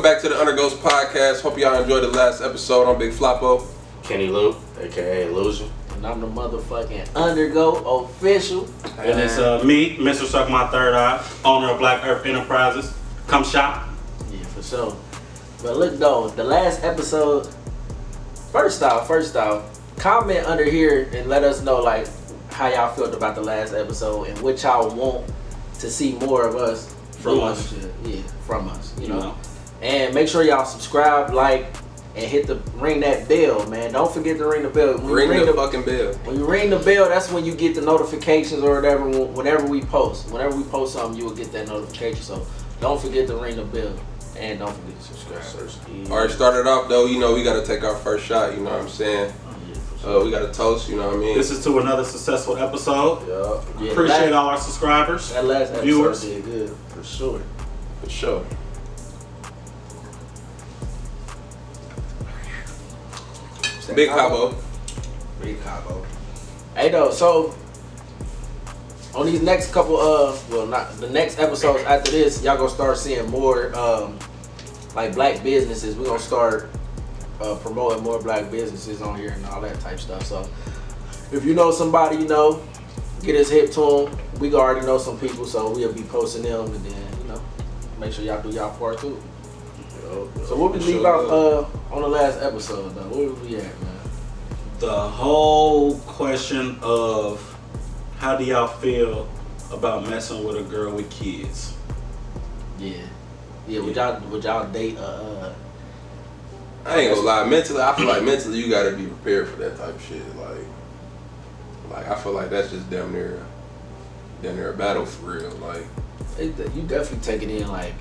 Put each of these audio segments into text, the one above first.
back to the Undergoats podcast. Hope y'all enjoyed the last episode. I'm Big Floppo. Kenny Lou, aka Illusion. And I'm the motherfucking Undergoat official. And it's me, Mr. Suck My Third Eye, owner of Black Earth Enterprises. Come shop. Yeah, for sure. But look though, the last episode, first off, comment under here and let us know like how y'all felt about the last episode and what y'all want to see more of us from us. Yeah, from us, you know. And make sure y'all subscribe, like, and ring that bell, man. Don't forget to ring the bell. Ring the fucking bell. When you ring the bell, that's when you get the notifications or whatever. Whenever we post something, you will get that notification. So don't forget to ring the bell and don't forget to subscribe. Alright, started off though. You know we got to take our first shot. You know what I'm saying? We got to toast. You know what I mean? This is to another successful episode. Yeah, appreciate all our subscribers. That last episode viewers. did good for sure. For sure. Big Cabo. Big Cabo. Hey though, so on these next couple well not the next episodes after this, y'all gonna start seeing more like black businesses. We're gonna start promoting more black businesses on here and all that type stuff. So if you know somebody, you know, get us hip to them. We already know some people, so we'll be posting them and then, you know, make sure y'all do y'all part too. So what we leave out on the last episode though? Where was we at, man? The whole question of how do y'all feel about messing with a girl with kids? Yeah. Would y'all date I ain't gonna lie. Mentally, I feel like mentally you gotta be prepared for that type of shit. Like I feel like that's just damn near a battle for real. Like you definitely take it in like.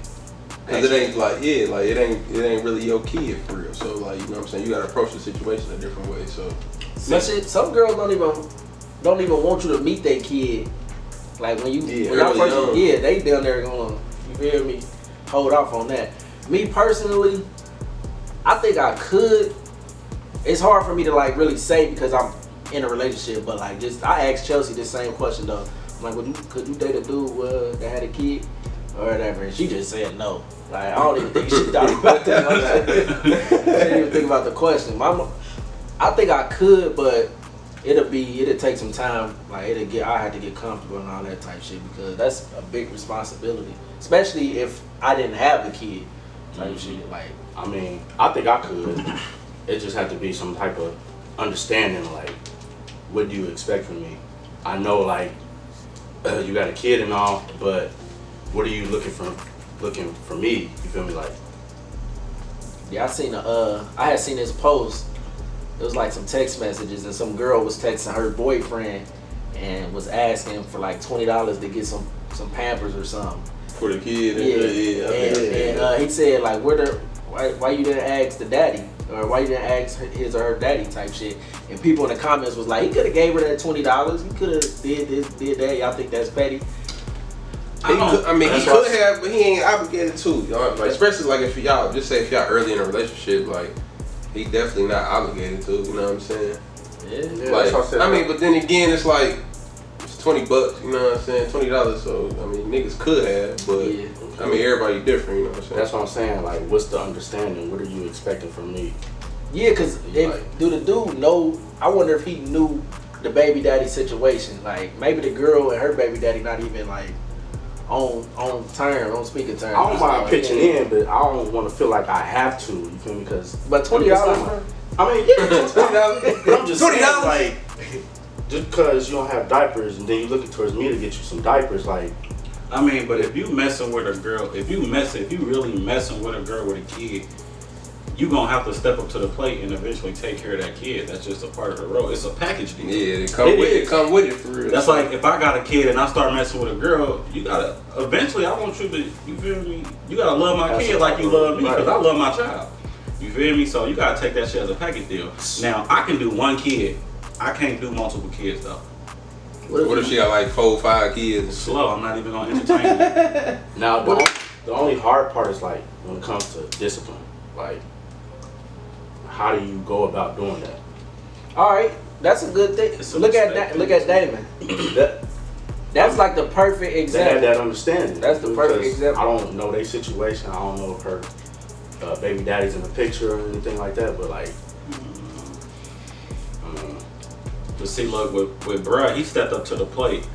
Cause it ain't like it ain't really your kid for real. So like, you know what I'm saying, you gotta approach the situation a different way. So some girls don't even want you to meet their kid. Like when y'all first, they down there going, you feel me? Hold off on that. Me personally, I think I could. It's hard for me to like really say because I'm in a relationship, but like I asked Chelsea the same question though. I'm like, could you date a dude that had a kid or whatever? And she just said no. Like I don't even think she thought about that. She didn't even think about the question. I think I could, but it'll take some time. Like I had to get comfortable and all that type shit because that's a big responsibility, especially if I didn't have a kid. Type shit. Like I mean, I think I could. It just had to be some type of understanding. Like, what do you expect from me? I know, like, you got a kid and all, but what are you looking for me? You feel me? Like, yeah, I had seen this post. It was like some text messages, and some girl was texting her boyfriend and was asking for like $20 to get some Pampers or something for the kid. And he said like, why you didn't ask the daddy, or why you didn't ask his or her daddy type shit. And people in the comments was like, he could have gave her that $20. He could have did this, did that. Y'all think that's petty? He could have, but he ain't obligated to. You know? Like, especially like if y'all early in a relationship, like he definitely not obligated to. You know what I'm saying? Yeah. Like, I mean, but then again, it's like it's $20. You know what I'm saying? $20. So I mean, niggas could have, but I mean, everybody different. You know what I'm saying? That's what I'm saying. Like, what's the understanding? What are you expecting from me? Yeah, cause do the dude know? I wonder if he knew the baby daddy situation. Like maybe the girl and her baby daddy not even like on speaking terms. I don't mind pitching in, but I don't want to feel like I have to. You feel me? But $20. I mean, yeah, $20. But I'm just saying, $20. like, just because you don't have diapers and then you looking towards me to get you some diapers, like. I mean, but if you messing with a girl, if you really messing with a girl with a kid, you gonna have to step up to the plate and eventually take care of that kid. That's just a part of the role. It's a package deal. Yeah, it come with it for real. That's like if I got a kid and I start messing with a girl, you gotta eventually. I want you to, you feel me? You gotta love my kid like you love me, because I love my child. You feel me? So you gotta take that shit as a package deal. Now I can do one kid. I can't do multiple kids though. What if she got like 4 or 5 kids? Slow. I'm not even gonna entertain it. Now the only hard part is like when it comes to discipline. Like, how do you go about doing that? All right, that's a good thing. Look at Damon. That's like the perfect example. They had that understanding. That's the perfect example. I don't know their situation. I don't know if her baby daddies in the picture or anything like that, but like, I mean, But see, look, with bruh, he stepped up to the plate.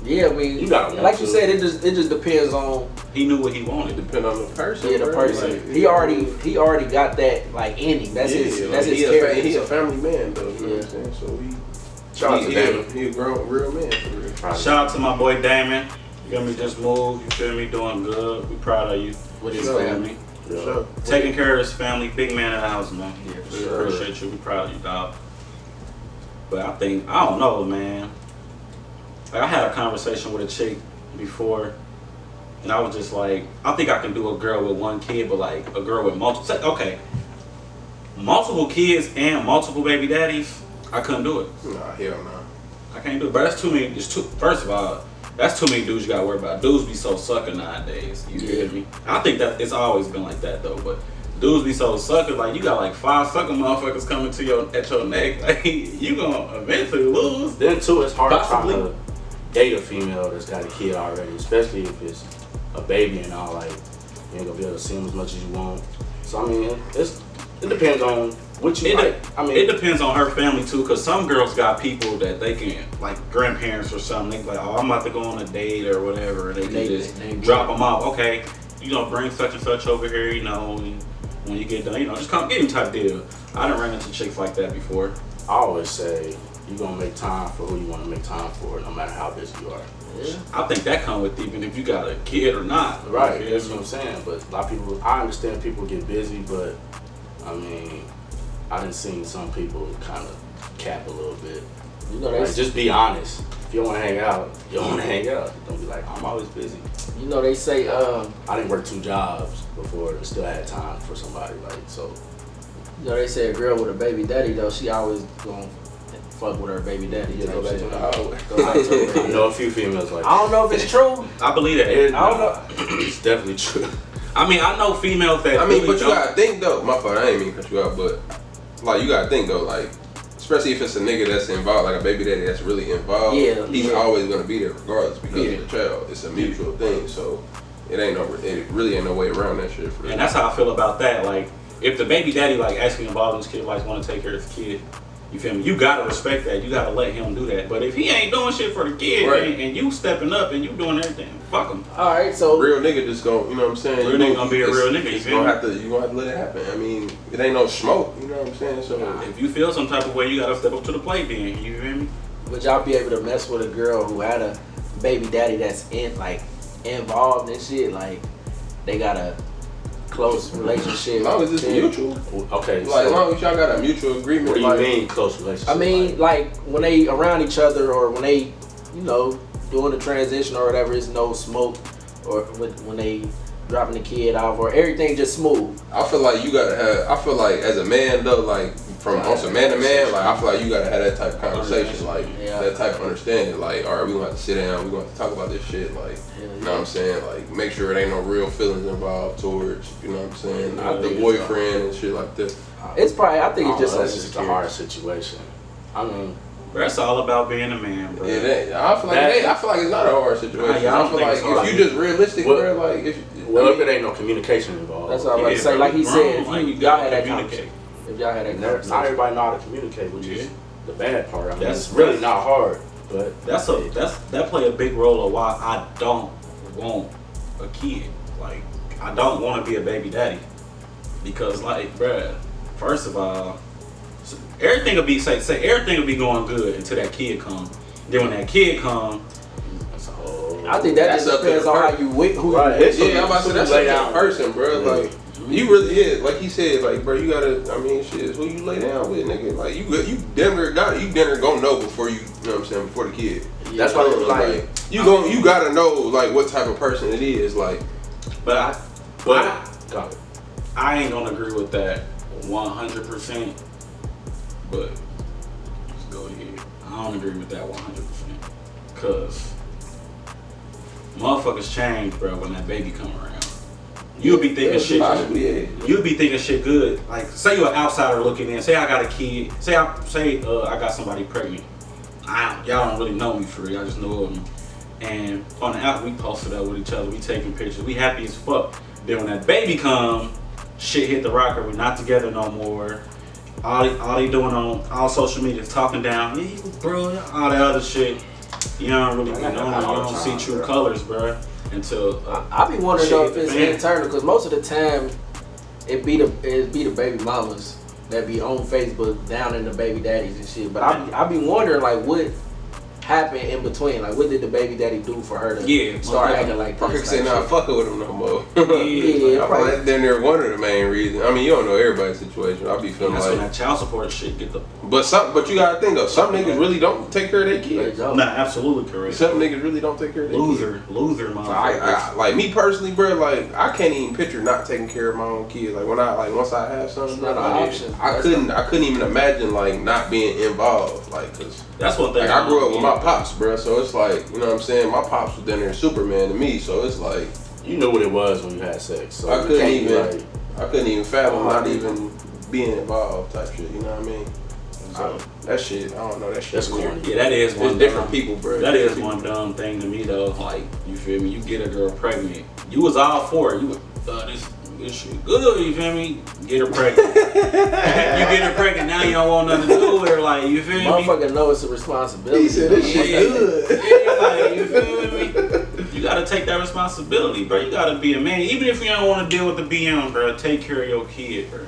Yeah, I mean, you gotta like you said, it just depends on. He knew what he wanted. Depend on the person. Yeah, the person. Like, he already got that like in him. That's his character. He's a family man though. You know what I'm saying? So shout out to Damon. He a grown real man for real. Shout out to my boy Damon. You feel me? Just moved. You feel me? Doing good. We proud of you. With his Sure. family. Yeah. Sure. Taking care of his family. Big man in the house, man. Yeah, for We sure. appreciate you. We proud of you, dog. But I don't know, man. Like, I had a conversation with a chick before, and I was just like, I think I can do a girl with one kid, but like a girl with multiple kids and multiple baby daddies, I couldn't do it. Nah, hell no. I can't do it. But that's too many. First of all, that's too many dudes you gotta worry about. Dudes be so sucker nowadays. You feel me? I think that it's always been like that though, but dudes be so sucker. Like, you got like 5 sucker motherfuckers coming to at your neck. Like, you gonna eventually lose. Then too, it's hard Possibly. trying to date a female that's got a kid already, especially if it's a baby and all. Like, you ain't gonna be able to see them as much as you want. So I mean, it depends on what you like. I mean, It depends on her family too, cause some girls got people that they can, like grandparents or something. They like, oh, I'm about to go on a date or whatever, and they just drop them off. Okay, you know, bring such and such over here. You know, and when you get done, you know, just come get him type deal. I done ran into chicks like that before. I always say you're gonna make time for who you want to make time for, no matter how busy you are. Yeah. I think that come with even if you got a kid or not. Right, You that's feel what me? I'm saying. But a lot of people, I understand people get busy, but I mean, I done seen some people kind of cap a little bit. You know Like, just be honest. If you don't want to hang out, you don't want to hang out. Don't be like, I'm always busy. You know they say I didn't work 2 jobs before and still had time for somebody. Like, so you know they say a girl with a baby daddy though, she always gonna fuck with her baby daddy. Yeah, type go back shit. to Go back to her baby I daddy. know a few females like I don't know if it's true. I believe that. I don't know. It's definitely true. I mean, I know females that. I mean, really but you don't. gotta think though. My fault. I ain't mean to cut you out, but like you gotta think though. Like, especially if it's a nigga that's involved, like a baby daddy that's really involved. Yeah, he's yeah. always gonna be there regardless because Yeah. of the child. It's a mutual thing, so it really ain't no way around that shit. For And that's how I feel about that. Like, if the baby daddy like actually involved in his kid, like want to take care of his kid, you feel me? You gotta respect that. You gotta let him do that. But if he ain't doing shit for the kid, Right. and you stepping up and you doing everything, fuck him. All right, so real nigga just gonna, you know what I'm saying? Real You nigga gonna be a real nigga, you It's feel gonna me? you gonna have to let it happen. I mean, it ain't no smoke. You know what I'm saying? So If you feel some type of way, you gotta step up to the plate. Then you feel me? would y'all be able to mess with a girl who had a baby daddy that's involved in shit? Like they got a close relationship. as long as it's then- mutual, Okay, like as so long as y'all got a mutual agreement. what do you like, mean close relationship? I mean, like when they around each other or when they, you know, doing the transition or whatever, it's no smoke, or when they dropping the kid off or everything just smooth. I feel like you gotta have. I feel like as a man though, like from also man to man, like I feel like you gotta have that type of conversation, like Yeah. that type of understanding. Like, all right, we gonna have to sit down. We gonna have to talk about this shit. Like, you know what I'm saying? Like, make sure it ain't no real feelings involved towards, you know what I'm saying, I the think it's boyfriend and shit like that. It's probably, I think it's just that's just a hard situation. I mean, Bro, that's all about being a man, bro. Yeah, I feel like I feel like it's not a hard situation. Yeah, I I don't feel think like it's hard. if you just realistic, What- bro, like if if it ain't no communication involved, That's what I'm about to Yeah, say. bro, Like he grown, said, like, if you y'all gotta had that communicate. conversation, if y'all had that not conversation, everybody know how to communicate, which Yeah. is the bad part. I mean, That's- it's really that's- not hard, but That play a big role of why I don't want a kid. Like, I don't want to be a baby daddy because, like, bruh, first of all, everything will be say everything will be going good until that kid come. Then when that kid come, that's a whole. I think that That's just up to depends the on how person. you who Right, you with. it's- yeah, I'm about to say that's lay up to down. the person, bro. Yeah. Like you really, like he said, like bro, you gotta. I mean, shit, who you lay down with, nigga. Like you damn near gonna know before you know what I'm saying, before the kid. That's why it's like you gotta know like what type of person it is. Like, but Got it. I ain't gonna agree with that 100%. But let's go ahead. I don't agree with that 100%. Cause motherfuckers change, bro, when that baby come around. You'll be thinking shit. possibly, yeah. You'll be thinking shit good. Like, say you're an outsider looking in. Say I got a kid. Say I got somebody pregnant. Y'all don't really know me for real. I just know of them. And on the app, we posted up with each other. We taking pictures. We happy as fuck. Then when that baby come, shit hit the rocker. We're not together no more. All they doing on all social media is talking down. Yeah, bro, all that other shit. You don't really, you don't see true colors, bro. Until I be wondering though if it's internal, because most of the time it be the baby mamas that be on Facebook down in the baby daddies and shit. But I be wondering like what happened in between. Like what did the baby daddy do for her to start acting like this? Fucker say not fucking with him no more. Yeah, I feel like then they're one of the main reasons. I mean, you don't know everybody's situation. I be feeling that's like when that child support shit get the. But you gotta think though, some niggas really don't take care of their kids. Nah, absolutely correct. Some niggas really don't take care of their kids. Loser, motherfucker. I like me personally, bro. Like I can't even picture not taking care of my own kids. Like once I have something, not an option. I couldn't even imagine like not being involved. Like cause that's one thing. Like I grew up with my pops, bro. So it's like, you know what I'm saying? My pops was down there Superman to me. So it's like you knew what it was when you had sex. So I couldn't even fathom not even being involved type shit. You know what I mean? So that shit, I don't know. That shit. That's corny. Yeah, that is one. It's different people, bro. That is one dumb thing to me though. Like you feel me? You get a girl pregnant. You was all for it. You was this shit good, you feel me? Get her pregnant. You get her pregnant, now you don't want nothing to do with her, like, you feel me? Motherfucker know it's a responsibility. He said this shit good. Yeah, like, you feel me? You gotta take that responsibility, bro. You gotta be a man. Even if you don't want to deal with the BM, bro, take care of your kid, bro.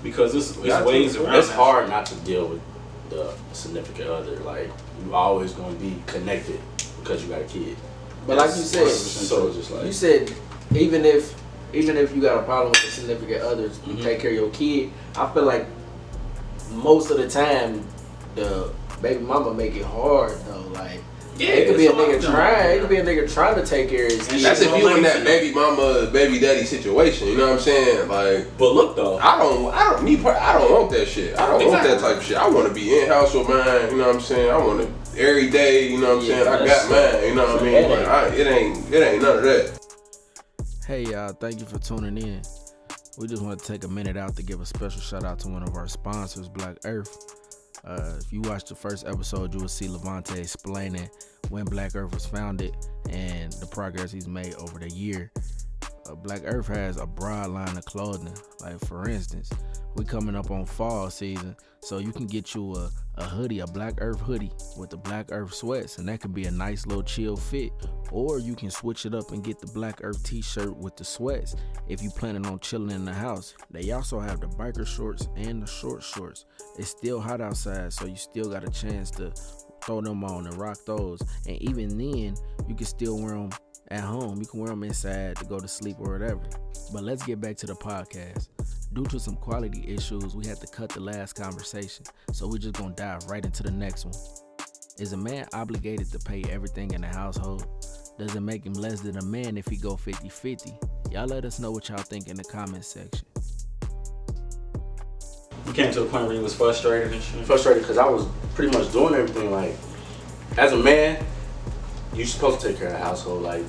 Because it's ways around. It's hard not to deal with the significant other. Like, you always gonna be connected because you got a kid. But like you said, so just like you said, even if you got a problem with the significant others, you take care of your kid. I feel like most of the time the baby mama make it hard though. Like it could be a nigga trying. It could be a nigga trying to take care of his kid. That's if you in that baby mama, baby daddy situation. You know what I'm saying? Like, but look though, I don't want that shit. I don't want that type of shit. I want to be in house with mine. You know what I'm saying? I want to every day. You know what I'm saying? I got mine. You know what I mean? Like, it ain't none of that. Hey y'all, thank you for tuning in. We just want to take a minute out to give a special shout out to one of our sponsors, Black Earth. If you watched the first episode, you will see Levante explaining when Black Earth was founded and the progress he's made over the year. Black Earth has a broad line of clothing. Like for instance, we coming up on fall season, so you can get you a hoodie, a Black Earth hoodie with the Black Earth sweats, and that can be a nice little chill fit. Or you can switch it up and get the Black Earth t-shirt with the sweats if you planning on chilling in the house. They also have the biker shorts and the short shorts. It's still hot outside, so you still got a chance to throw them on and rock those. And even then, you can still wear them at home. You can wear them inside to go to sleep or whatever. But let's get back to the podcast. Due to some quality issues, we had to cut the last conversation, so we're just gonna dive right into the next one. Is a man obligated to pay everything in the household? Does it make him less than a man if he go 50-50? Y'all let us know what y'all think in the comment section. You came to a point where you was frustrated and shit? Frustrated because I was pretty much doing everything. Like, as a man, you're supposed to take care of the household, like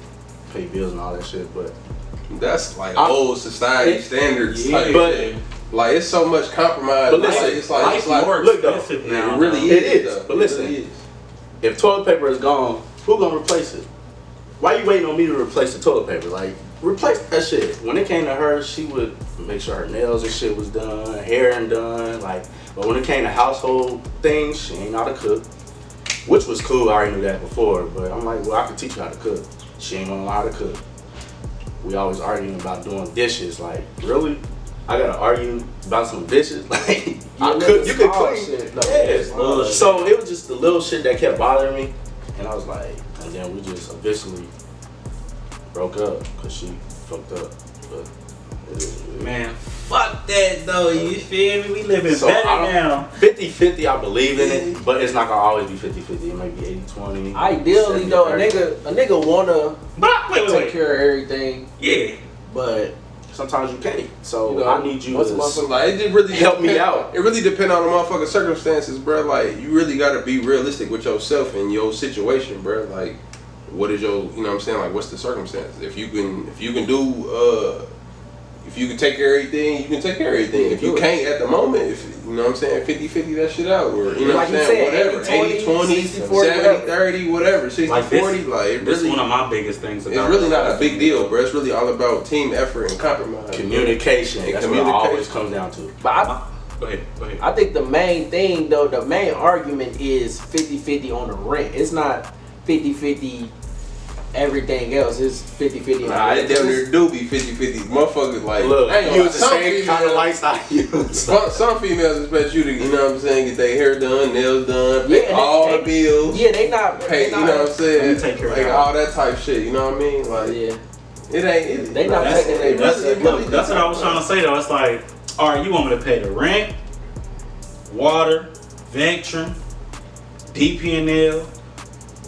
pay bills and all that shit, but that's like old society standards type shit. Like it's so much compromise. But listen, it's like more look though, expensive now. It really is. But listen, if toilet paper is gone, who gonna replace it? Why you waiting on me to replace the toilet paper? Like, replace that shit. When it came to her, she would make sure her nails and shit was done, hair and done. Like, but when it came to household things, she ain't know how to cook, which was cool. I already knew that before. But I'm like, well, I can teach you how to cook. She ain't gonna know how to cook. We always arguing about doing dishes. Like, really? I gotta argue about some dishes? Like, you could clean. Shit. No, so it was just the little shit that kept bothering me, and I was like, and then we just eventually broke up because she fucked up. But man, fuck that though. You feel me? We living better now. 50-50, I believe in it, but it's not gonna always be 50-50. It might be 80-20. Ideally, though, a nigga wanna take care of everything. Yeah, but sometimes you can't. So I need you to like, it just really help me out. It really depends on the motherfucking circumstances, bro. Like, you really gotta be realistic with yourself and your situation, bro. Like, what is your, you know what I'm saying? Like, what's the circumstances? If you can do if you can take care of everything, you can take care of everything. If you can't at the moment, if you know what I'm saying, 50-50 that shit out, or you know what I'm saying, whatever, 80-20, 70-30, whatever, 60-40, like this really, one of my biggest things. It's really not a big deal, bro. It's really all about team effort and compromise, communication. That's what it always comes down to. But Go ahead. I think the main thing though, the main argument is 50-50 on the rent. It's not 50-50. Everything else is 50-50. Nah, it damn near do be 50-50. Motherfuckers like, look, I use the same kind of lifestyle I use. Some females expect you to, you know what I'm saying, get their hair done, nails done, pay Yeah, all the bills. Yeah, they not Pay, you know what I'm saying? Take care of like that. all that type shit, you know what I mean? Like, Yeah. it ain't. They not taking their That's what I was trying to say though. It's like, all right, you want me to pay the rent, water, Vectron, DP&L,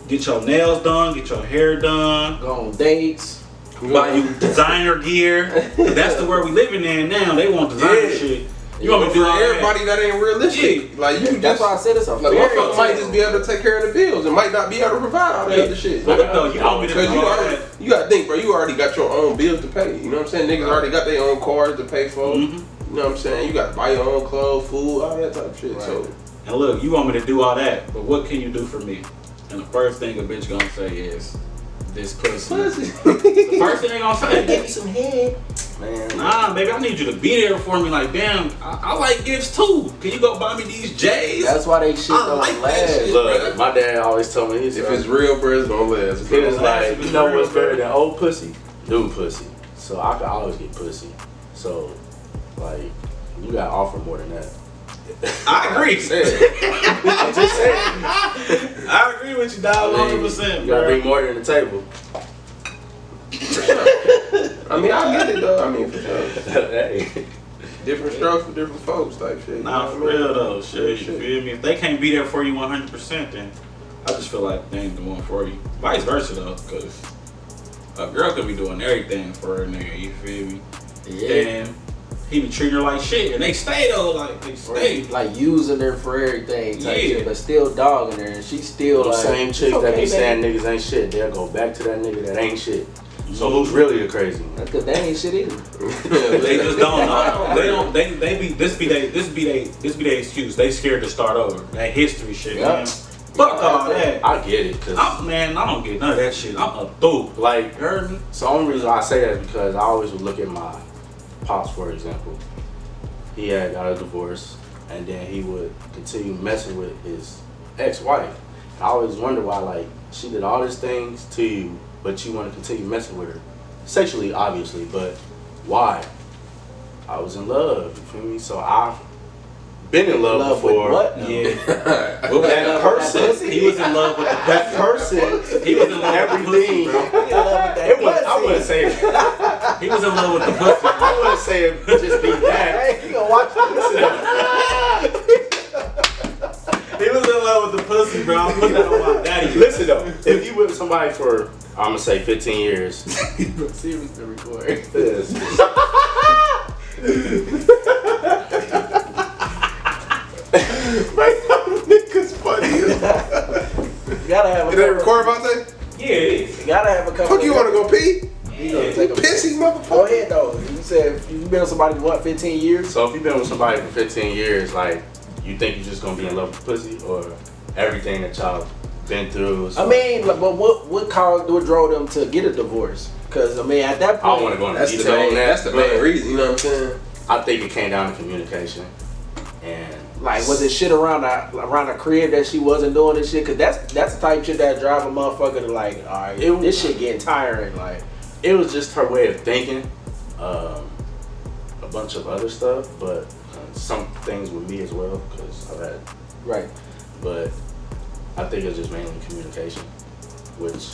get your nails done, get your hair done, Go on dates. buy you designer gear. That's the world we living in now. They want designer shit. You want me to do for all everybody that ain't realistic. Yeah. Like you That's just, why I said it's a like motherfuckers might just be able to take care of the bills and might not be able to provide all that other shit. But look though, you want me to Because do all that? you gotta think, bro. You already got your own bills to pay. You know what I'm saying? Niggas already got their own cars to pay for. Mhm. You know what I'm saying? You got to buy your own clothes, food, all that type of shit. Right. So And look, you want me to do all that, but what can you do for me? And the first thing a bitch gonna say is, this pussy. The first thing they gonna say, Give me some head. Man, nah, baby, I need you to be there for me. Like, damn, I like gifts too. Can you go buy me these J's? That's why they shit I don't like that last. shit. look, my dad always told me, if it's real, bro, it's gonna last. he was like, It's you know real, what's better bro. than old pussy? New pussy. So I could always get pussy. So, like, you gotta offer more than that. I agree. I'm just saying. I agree with you, dog, 100%. You gotta bring more than the table. I mean, I get it though. I mean, for sure. Hey. Different strokes for different folks, type shit. Nah, for real though, shit. You feel me? If they can't be there for you 100%, then I just feel like they ain't the one for you. Vice versa though, because a girl could be doing everything for a nigga. You feel me? Yeah. And he be treating her like shit, and they stay though, like they stay. Like using her for everything type Yeah. shit, but still dogging her, and she's still The like same chicks that okay, be saying baby. niggas ain't shit, they'll go back to that nigga that ain't shit. So who's really the crazy one? That's 'cause they ain't shit either. They just don't know. They don't. They be. This be they excuse. They scared to start over. That history shit, Yeah. man. Fuck all that. I get it, cause I don't get none of that shit. I'm a through. like, You heard me? so the only reason why I say that is because I always would look at my pops, for example. He had got a divorce, and then he would continue messing with his ex-wife. I always wonder why, like, she did all these things to you, but you want to continue messing with her. Sexually, obviously, but why? I was in love, you feel me? So I've been in love before. With what? Yeah. With that person. He was in love with That person. He was in love Everything. with the pussy, bro. It was, I wouldn't say He was in love with the pussy. I wouldn't say it just be that. Hey, you gonna watch this? He was in love with the pussy, bro. I'm putting that on my daddy. Listen though, if you with somebody for, I'm gonna say 15 years, Seriously, record. this. Man, niggas funny as You gotta have a Did they couple. record about that? Yeah, it is. You gotta have a couple. Fuck, you wanna go pee? You gonna take a Pissy Go motherfucker. ahead though. You said you've been with somebody for what, 15 years? So if you've been with somebody for 15 years, like, you think you're just gonna be in love with pussy, or everything that y'all been through? I mean, like, but what caused, what drove them to get a divorce? Because I mean, at that I point, don't want to go into That's the detail main. on that. That's the but main reason. You know what I'm saying? I think it came down to communication, and like, was it shit around the crib that she wasn't doing this shit? Because that's the type of shit that drive a motherfucker to like, all right, this shit getting tiring. Like, it was just her way of thinking. A bunch of other stuff, but some things with me as well, because I've had. right. But I think it's just mainly communication, which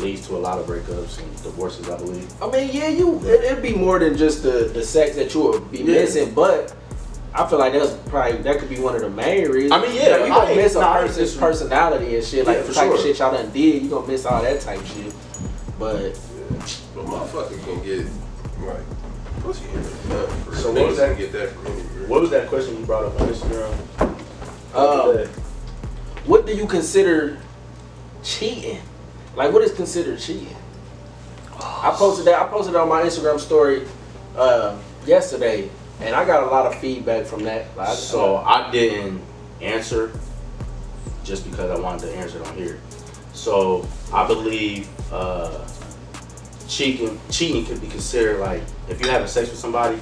leads to a lot of breakups and divorces, I believe. I mean, yeah, it'd be more than just the sex that you would be missing, but I feel like that could be one of the main reasons. I mean, yeah, you gonna miss a I ain't person's dis- personality and shit, like Yeah, the for type of sure. shit y'all done did. You gonna miss all that type shit, but But motherfucker can get like pussy in the So what was that? Get that from any girl. What was that question you brought up on Instagram? what do you consider cheating? Like, what is considered cheating? I posted on my Instagram story yesterday, and I got a lot of feedback from that. So I didn't answer just because I wanted to answer it on here. So I believe cheating could be considered like if you're having sex with somebody.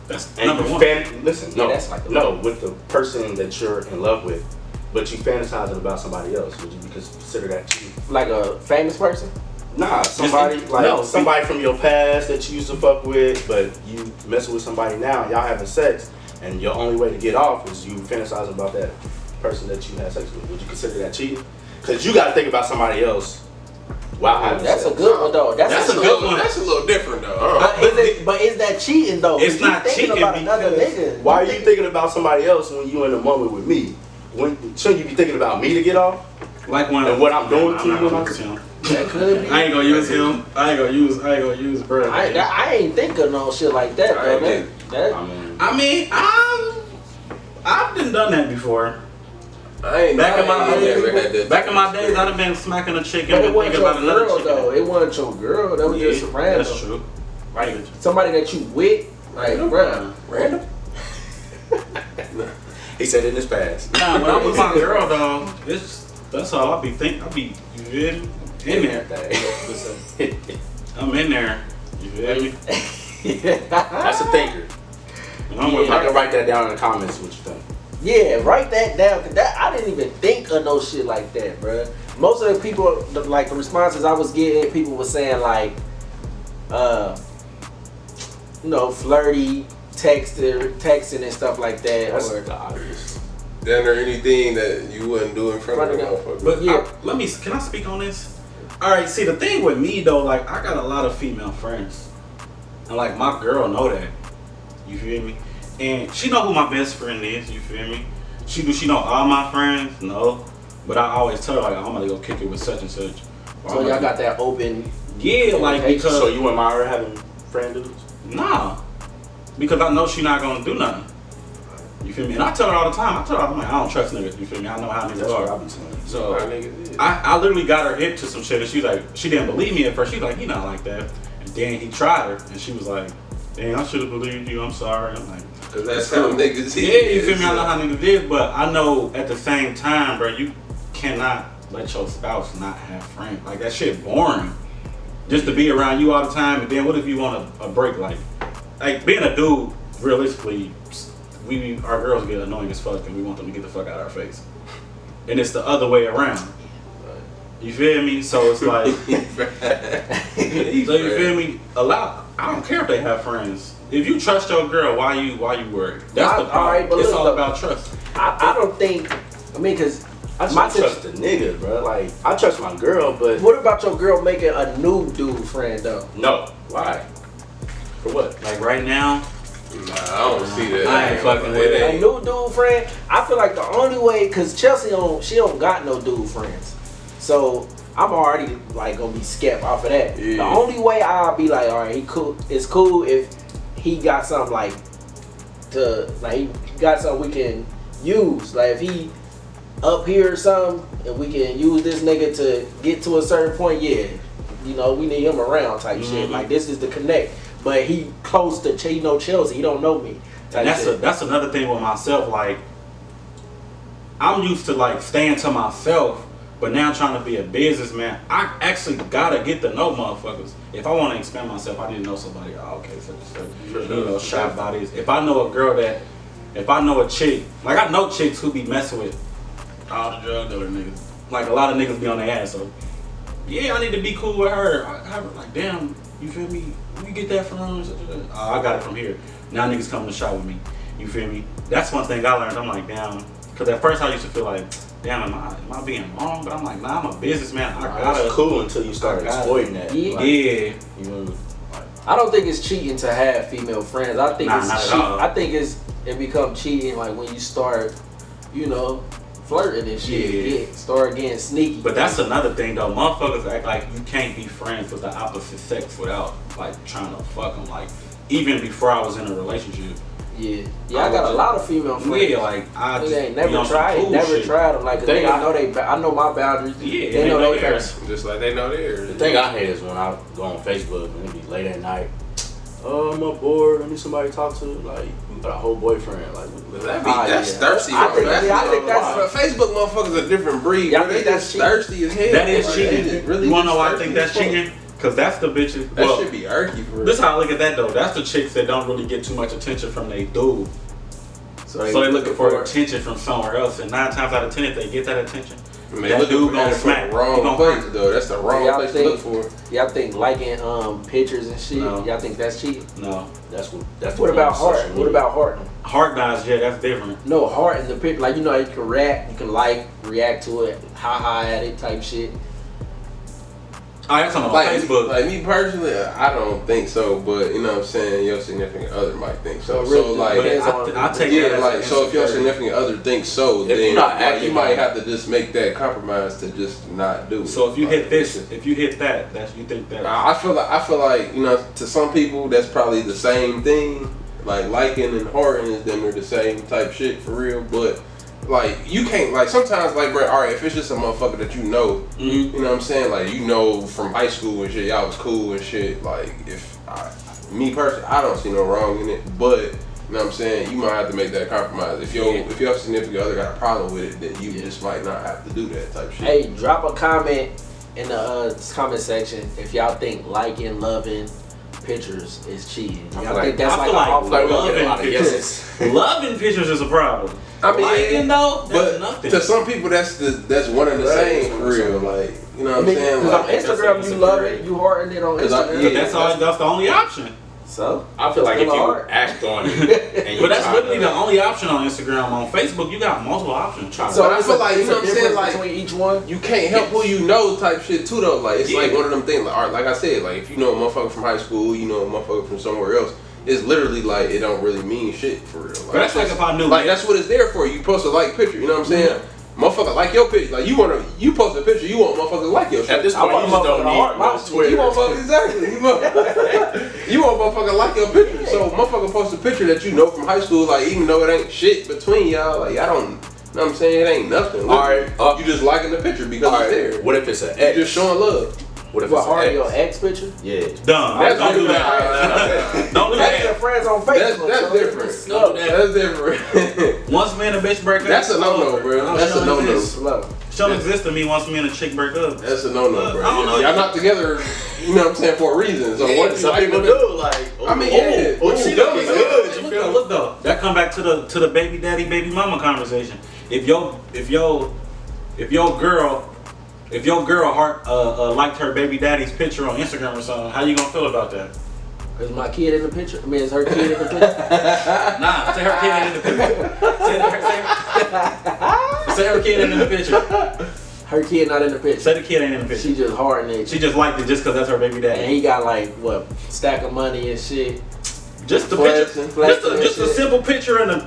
That's and number you one. Listen, no, that's like with the person that you're in love with, but you fantasizing about somebody else. Would you consider that cheating? Like a famous person? Nah, somebody somebody from your past that you used to fuck with, but you messing with somebody now. Y'all having sex, and your only way to get off is you fantasizing about that person that you had sex with. Would you consider that cheating? Because you got to think about somebody else. Wow, that's a good one though. That's a good one. That's a little different though. But is that cheating though? It's not cheating about another nigga. Why are you thinking about somebody else when you in the moment with me? Shouldn't you be thinking about me to get off? Like when and what I'm doing to you when I'm that could be. I ain't gonna use him. I ain't gonna use bro. I ain't think of no shit like that though. I mean, I've done that before. I ain't Back in my days, experience. I'd have been smacking a chick But and it wasn't thinking about your another girl chick. though. It wasn't your girl. That was just random. That's true. Right. Somebody that you with, like, bruh. Random? He said in his past. Nah, when I'm with my girl though, that's all I be thinking. I be, you feel me? In there. I'm in there. You feel me? That's a thinker. I can write that down in the comments what you think. Yeah, write that down. Cause I didn't even think of no shit like that, bruh. Most of the people, like the responses I was getting, people were saying like, flirty, texting and stuff like that. That's or the obvious. Then or anything that you wouldn't do in front of the motherfucker. But yeah, can I speak on this? All right, see the thing with me though, like I got a lot of female friends, and like my girl know that. You feel me? And she know who my best friend is. You feel me? Do she know all my friends? No, but I always tell her like I'm gonna go kick it with such and such. So y'all got that open. Yeah, like because so you and Myra having friend dudes? Nah, because I know she not gonna do nothing. You feel me? And I tell her all the time. I'm like, I don't trust niggas. You feel me? I know how niggas are. So I literally got her hip to some shit, and she like, she didn't believe me at first. She's like, he not like that. And then he tried her, and she was like, dang, I should have believed you. I'm sorry. I'm like, cause that's how niggas is. Yeah, you feel me? I know how niggas is, but I know at the same time, bro, you cannot let your spouse not have friends. Like that shit boring. Just to be around you all the time, and then what if you want a break? Like being a dude, realistically, our girls get annoying as fuck, and we want them to get the fuck out of our face. And it's the other way around. You feel me? So it's like, so you feel me? I don't care if they have friends. If you trust your girl, why you worried? That's the problem. All right, but it's look, all about trust. I don't think. I mean, cause I just trust the nigga, bro. Like I trust my girl, but what about your girl making a new dude friend though? No. Why? For what? Like right now. Nah, I don't see that. I ain't fucking with it. A new dude friend. I feel like the only way, cause Chelsea don't got no dude friends, so I'm already like gonna be skept off of that. Yeah. The only way I'll be like, all right, he cool. It's cool if he got something he got something we can use. Like if he up here or something, and we can use this nigga to get to a certain point. Yeah, we need him around type shit. Like this is the connect. But he close to Chelsea. He don't know me. And that's another thing with myself. Like I'm used to like staying to myself, but now I'm trying to be a businessman. I actually gotta get to know motherfuckers. If I want to expand myself, I need to know somebody. Oh, okay, so shop bodies. If I know a girl if I know a chick, like I know chicks who be messing with all the drug dealer niggas. Like a lot of niggas be on their ass. So yeah, I need to be cool with her. I like, damn, you feel me? Where you get that from? I got it from here. Now niggas come to shop with me. You feel me? That's one thing I learned. I'm like, damn. Because at first I used to feel like, damn, am I being wrong? But I'm like, nah, I'm a businessman. It's cool until you start exploiting that. Yeah. I don't think it's cheating to have female friends. I think it's cheating. I think it becomes cheating like when you start, flirting and shit. Yeah. Start getting sneaky. But that's another thing though. Motherfuckers act like you can't be friends with the opposite sex without like trying to fuck them. Like even before I was in a relationship. Yeah, I got a lot of female friends. Yeah, like I just ain't never tried them. Like I know my boundaries. Yeah, they know theirs. Just like they know theirs. The thing I hate is when I go on Facebook and it be late at night. I'm bored. I need somebody to talk to. Like, you got a whole boyfriend. Like, that's thirsty. I think that's Facebook motherfuckers a different breed. Yeah, I Bro. think They that's just cheating. thirsty as hell. That is Like, cheating. they just really You wanna know just why I thirsty think that's as fuck. cheating? Because that's the bitches. That Well, should be irky for real. this is how I look at that though. That's the chicks that don't really get too much attention from their dude. So they looking for attention from somewhere else. And 9 times out of 10, if they get that attention, And they that looking dude for gonna that smack. the wrong He gonna place hurt. though. That's the wrong Y'all place think- to look for. Y'all think liking pictures and shit? No. Y'all think that's cheating? No. that's What the about social heart? media. What about heart? Heart guys, yeah, that's different. No, heart in the picture. Like, you know, you can react, you can react to it, ha at it type shit. I am talking about Like, Facebook. like me personally, I don't think so. But you know what I'm saying, your significant other might think so. So really, So like, But depends on- I take yeah, that as like an so if your insecurity. significant other thinks so, If then you're not like, acting you might on it. have to just make that compromise to just not do it. So if you Like, hit this, if you hit that, that's you think that. I feel like you know, to some people that's probably the same thing. Like liking and hearting is them are the same type shit for real. But like you can't like sometimes like bro, all right, if it's just a motherfucker that you know, Mhm. you know what I'm saying, like you know from high school and shit, y'all was cool and shit. Like me personally, I don't see no wrong in it, but you know what I'm saying, you might have to make that compromise. If your significant other got a problem with it, then you just might not have to do that type shit. Hey, drop a comment in the comment section if y'all think liking, loving pictures is cheating. Y'all think that's I like feel a like off like loving a lot of pictures. yeses. Loving pictures is a problem. I mean, Liking though, that's but nothing. to some people, that's one and the Right. same for real. Like you know what I'm saying? Because on Like, Instagram you love it, you hearting it on 'Cause I- Instagram. yeah. But that's the only option. So I feel like if Still you hard. act on it, and you But that's try literally to- the only option on Instagram. On Facebook, you got multiple options. try to- so But I it's feel a- like, you it's know a what I'm saying, difference like- between each one. you can't help who you know type shit too though. Like it's Yeah. like one of them things. Like, all right, like I said, like if you know a motherfucker from high school, you know a motherfucker from somewhere else. It's literally like it don't really mean shit for real. Like, But that's like if I knew. like that's what it's there for. You post a like picture. You know what I'm saying? Motherfucker like your picture. Like you post a picture. You want motherfuckers to like your shit. At this I point, want you just don't motherfucker to heart need my no shit. Twitter. You want motherfucker exactly. You want motherfucker like your picture. So motherfucker post a picture that you know from high school. Like even though it ain't shit between y'all. Like I don't. You know what I'm saying? It ain't nothing. All right, You just liking the picture because All it's right, there. what if it's an You ex? just showing love. What if What, it's heart an your ex? ex picture? Yeah. Dumb. That's Don't do different. that. Don't do That's your that. friends on Facebook. That's so different. it's slow. That's different. Once me and a bitch break up, That's a no-no, bro. Oh, That's she a don't no-no. exist. Slow. She don't exist to me once me and a chick break up. That's a no-no, bro. I don't know. Y'all not together, you know what I'm saying, for a reason. So what Some like, people do like. I mean, yeah. Oh, she looking good. You Look feel though, me? look though. That come back to the baby daddy, baby mama conversation. If your girl heart liked her baby daddy's picture on Instagram or something, how you gonna feel about that? Is my kid in the picture? I mean, is her kid in the picture? Nah, say her kid ain't in the picture. Say her kid ain't in the picture. Her kid not in the picture. Say the kid ain't in the picture. She just hearting it. She just liked it just because that's her baby And daddy. he got like what, stack of money and shit. Just the Flexing. picture, just a Shit. simple picture and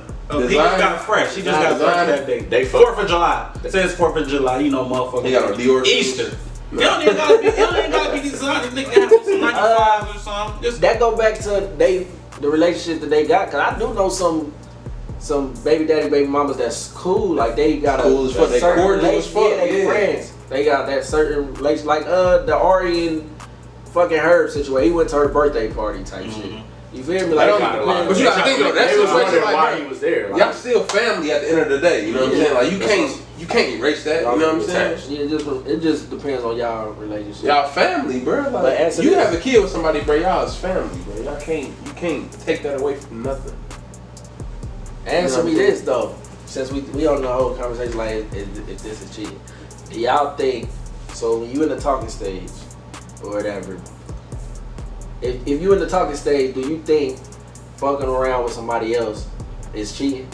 he just got fresh. He just got fresh that day. They 4th of July. It says 4th of July. You know, motherfucker. He got a Dior. Easter. It don't even gotta be designed. Nigga have some 95s or something. Just That go back to the relationship that they got. Cause I do know some baby daddy, baby mamas that's cool. Like they got Cool as fuck. They certain cordial as relationship. fuck, Yeah, they yeah. friends. They got that certain relation. Like the Ari and fucking Herb situation. He went to her birthday party type shit. You feel me? Like, don't- got a lot of- but you gotta think though, that's They was situation wondering like why that. he was there. Like, Y'all still family at the end of the day. You know what I'm Yeah. saying? Like you can't erase that. You know what I'm saying? Yeah, it just depends on y'all relationship. Y'all family, bro. But Like answer you this. have a kid with somebody, bro. Y'all is family, bro. You can't take that away from nothing. Answer You know me what I'm this though, since we on the whole conversation like if this is cheating. Do y'all think so when you in the talking stage or whatever? If you in the talking stage, do you think fucking around with somebody else is cheating?